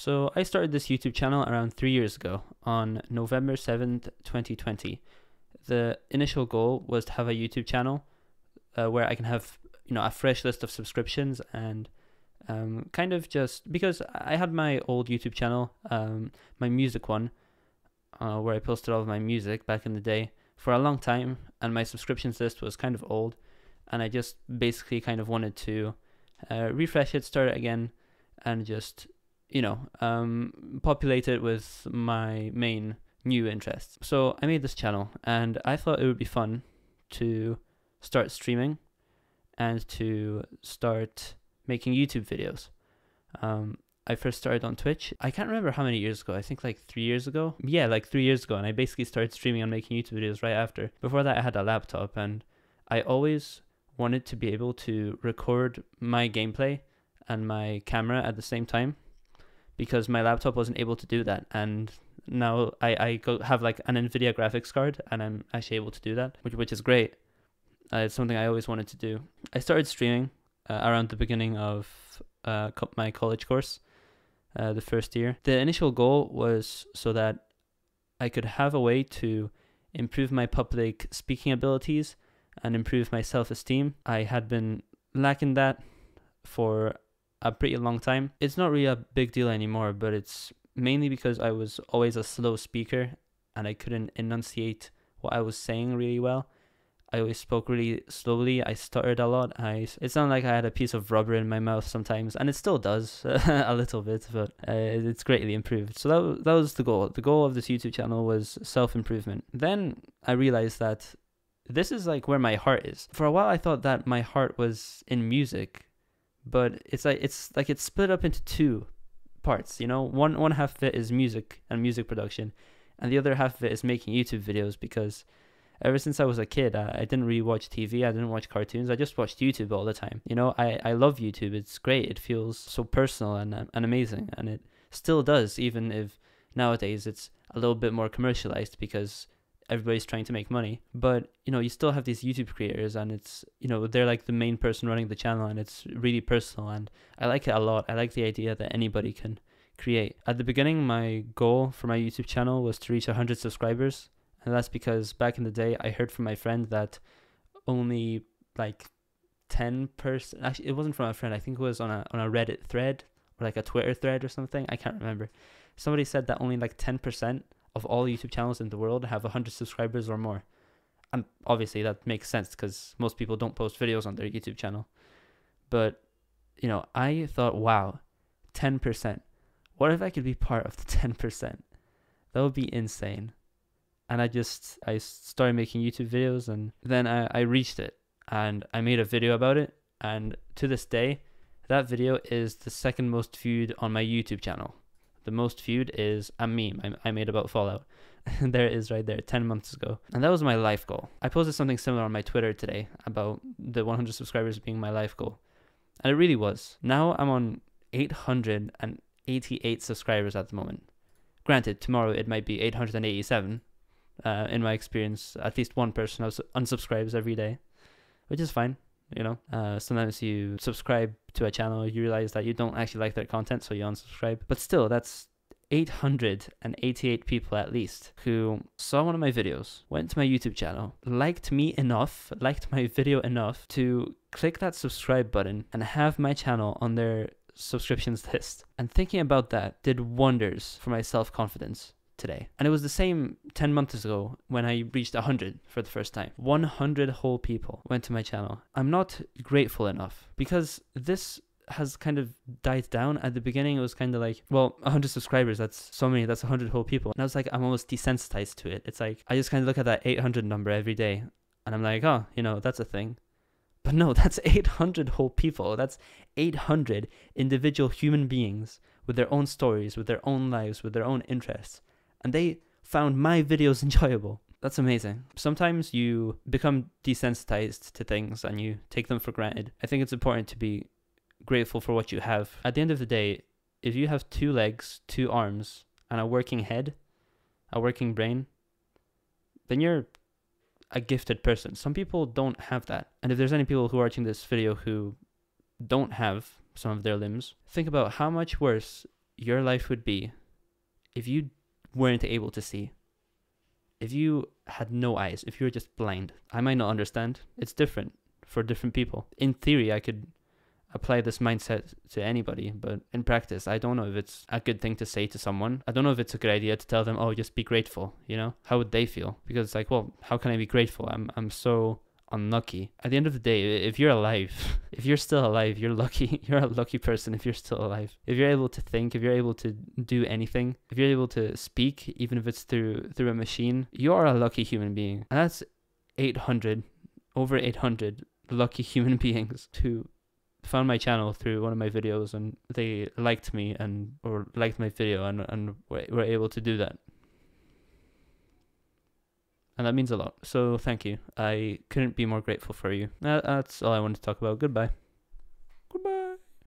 So I started this YouTube channel around 3 years ago on November 7th, 2020. The initial goal was to have a YouTube channel where I can have a fresh list of subscriptions and kind of just because I had my old YouTube channel, my music one, where I posted all of my music back in the day for a long time, and my subscriptions list was kind of old, and I just basically kind of wanted to refresh it, start it again, and just populate it with my main new interests. So I made this channel, and I thought it would be fun to start streaming and to start making YouTube videos. I first started on Twitch. I can't remember how many years ago. I think like 3 years ago. Yeah, like 3 years ago. And I basically started streaming and making YouTube videos right after. Before that, I had a laptop, and I always wanted to be able to record my gameplay and my camera at the same time, because my laptop wasn't able to do that. And now I have like an NVIDIA graphics card, and I'm actually able to do that, which is great. It's something I always wanted to do. I started streaming around the beginning of my college course, the first year. The initial goal was so that I could have a way to improve my public speaking abilities and improve my self-esteem. I had been lacking that for a pretty long time. It's not really a big deal anymore, but it's mainly because I was always a slow speaker and I couldn't enunciate what I was saying really well. I always spoke really slowly. I stuttered a lot. It sounded like I had a piece of rubber in my mouth sometimes, and it still does a little bit, but it's greatly improved. So that was the goal. The goal of this YouTube channel was self-improvement. Then I realized that this is like where my heart is. For a while, I thought that my heart was in music, but it's split up into two parts. One half of it is music and music production, and the other half of it is making YouTube videos, because ever since I was a kid, I didn't really watch TV. I didn't watch cartoons. I just watched YouTube all the time. I love YouTube. It's great. It feels so personal and amazing. And it still does, even if nowadays it's a little bit more commercialized because everybody's trying to make money. But, you still have these YouTube creators, and it's, they're like the main person running the channel, and it's really personal. And I like it a lot. I like the idea that anybody can create. At the beginning, my goal for my YouTube channel was to reach 100 subscribers. And that's because back in the day, I heard from my friend that only like 10%, actually it wasn't from a friend, I think it was on a Reddit thread or like a Twitter thread or something, I can't remember. Somebody said that only like 10% of all YouTube channels in the world have 100 subscribers or more. And obviously that makes sense because most people don't post videos on their YouTube channel. But, I thought, wow, 10%. What if I could be part of the 10%? That would be insane. And I started making YouTube videos, and then I reached it, and I made a video about it. And to this day, that video is the second most viewed on my YouTube channel. The most viewed is a meme I made about Fallout. And there it is right there, 10 months ago. And that was my life goal. I posted something similar on my Twitter today about the 100 subscribers being my life goal. And it really was. Now I'm on 888 subscribers at the moment. Granted, tomorrow it might be 887. In my experience, at least one person unsubscribes every day, which is fine. Sometimes you subscribe to a channel, you realize that you don't actually like their content, so you unsubscribe. But still, that's 888 people at least who saw one of my videos, went to my YouTube channel, liked my video enough to click that subscribe button and have my channel on their subscriptions list. And thinking about that did wonders for my self-confidence today. And it was the same 10 months ago when I reached 100 for the first time. 100 whole people went to my channel. I'm not grateful enough because this has kind of died down. At the beginning, it was kind of like, well, 100 subscribers, that's so many, that's 100 whole people. And I was like, I'm almost desensitized to it. It's like, I just kind of look at that 800 number every day and I'm like, oh, that's a thing. But no, that's 800 whole people. That's 800 individual human beings with their own stories, with their own lives, with their own interests. And they found my videos enjoyable. That's amazing. Sometimes you become desensitized to things and you take them for granted. I think it's important to be grateful for what you have. At the end of the day, if you have 2 legs, 2 arms, and a working head, a working brain, then you're a gifted person. Some people don't have that. And if there's any people who are watching this video who don't have some of their limbs, think about how much worse your life would be if you weren't able to see. If you had no eyes, if you were just blind. I might not understand. It's different for different people. In theory, I could apply this mindset to anybody, but in practice, I don't know if it's a good thing to say to someone. I don't know if it's a good idea to tell them, oh, just be grateful, you know? How would they feel? Because it's like, well, how can I be grateful? I'm so unlucky. At the end of the day, if you're alive, if you're still alive, you're lucky. You're a lucky person if you're still alive. If you're able to think, if you're able to do anything, if you're able to speak, even if it's through a machine, you are a lucky human being. And that's over 800 lucky human beings who found my channel through one of my videos, and they liked me or liked my video and were able to do that. And that means a lot. So thank you. I couldn't be more grateful for you. That's all I wanted to talk about. Goodbye.